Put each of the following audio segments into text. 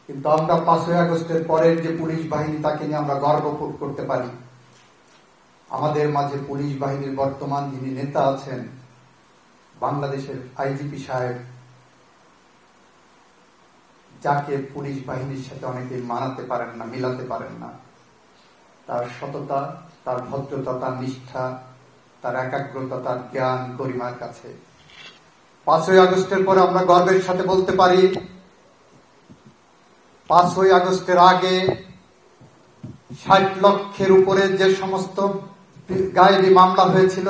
কিন্তু আমরা 5ই আগস্টের পরের যে পুলিশ বাহিনী, তাকে নিয়ে আমরা গর্ব করতে পারি। আমাদের মাঝে পুলিশ বাহিনীর বর্তমান যিনি নেতা আছেন, বাংলাদেশের আইজিপি সাহেব, যাকে পুলিশ বাহিনীর সাথে অনেকে মানাতে পারেন না, মিলাতে পারেন না। তার সততা, তার ভদ্রতা, তার নিষ্ঠা, তার একাগ্রতা, তার জ্ঞান গরিমার কাছে 5ই আগস্টের পরে আমরা গর্বের সাথে বলতে পারি, 5ই আগস্টের আগে 60 লক্ষের উপরে যে সমস্ত গায়েবী মামলা হয়েছিল,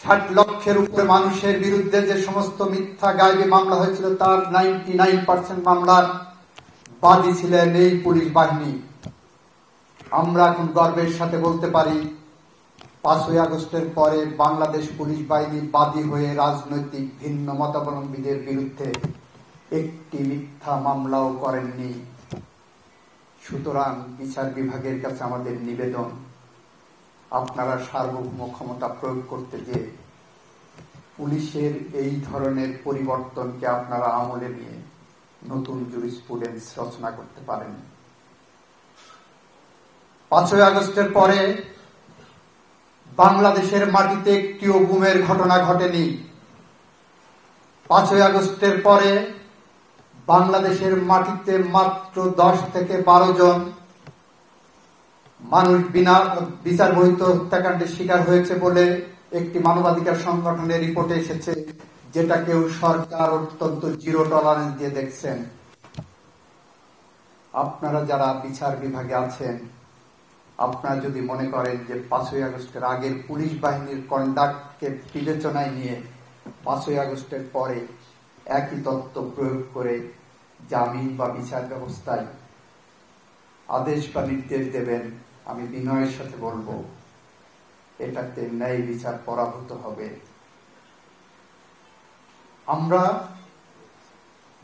60 লক্ষের উপরে মানুষের বিরুদ্ধে যে সমস্ত মিথ্যা গায়েবী মামলা হয়েছিল, তার 99% মামলার বাদী ছিলেন এই পুলিশ বাহিনী। আমরা এখন গর্বের সাথে বলতে পারি, 5ই আগস্টের পরে বাংলাদেশ পুলিশ বাহিনী বাদী হয়ে রাজনৈতিক ভিন্ন মতাবলম্বীদের বিরুদ্ধে একটি মিথ্যা মামলাও করেননি। সুতরাং বিচার বিভাগের কাছে আমাদের নিবেদন, আপনারা সার্বভৌম ক্ষমতা প্রয়োগ করতে যে পুলিশের এই ধরনের পরিবর্তনকে আপনারা আমলে নিয়ে নতুন জুরিসপ্রুডেন্স রচনা করতে পারেন। 5ই আগস্টের পরে বাংলাদেশের মাটিতে একটিও গুমের ঘটনা ঘটেনি। 5ই আগস্টের পরে বাংলাদেশের মাটিতে মাত্র 10 থেকে 12 জন মানুষ বিনা বিচার বহির্ভূত হত্যাকাণ্ডের শিকার হয়েছে বলে একটি মানবাধিকার সংগঠনের রিপোর্টে এসেছে, যেটা কেউ সরকার অত্যন্ত জিরো টলারেন্স দিয়ে দেখছেন। আপনারা যারা বিচার বিভাগে আছেন, আপনারা যদি মনে করেন যে 5ই আগস্টের আগের পুলিশ বাহিনীর কন্ডাক্টকে বিবেচনায় নিয়ে 5ই আগস্টের পরে একই তত্ত্ব প্রয়োগ করে জামিন বা বিচার ব্যবস্থায় আদেশ বা নির্দেশ দেবেন, আমি বিনয়ের সাথে বলবো, এটাতে ন্যায় বিচার পরাভূত হবে। আমরা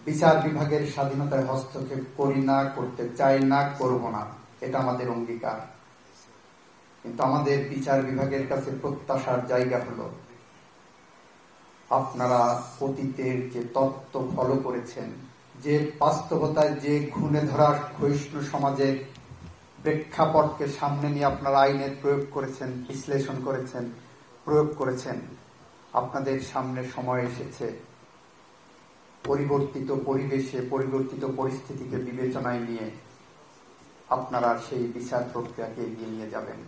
বিচার বিভাগের স্বাধীনতায় হস্তক্ষেপ করি না, করতে চাই না, করব না, এটা আমাদের অঙ্গীকার। কিন্তু আমাদের বিচার বিভাগের কাছে প্রত্যাশার জায়গা হলো, আপনারা অতীতের যে তত্ত্ব ফলো করেছেন, যে বাস্তবতায় যে ঘুণে ধরা ক্ষয়িষ্ণু সমাজের প্রেক্ষাপটকে সামনে নিয়ে আপনারা আইনের প্রয়োগ করেছেন, বিশ্লেষণ করেছেন, প্রয়োগ করেছেন, আপনাদের সামনে সময় এসেছে পরিবর্তিত পরিবেশে, পরিবর্তিত পরিস্থিতিকে বিবেচনায় নিয়ে আপনারা সেই বিচার প্রক্রিয়াকে এগিয়ে নিয়ে যাবেন।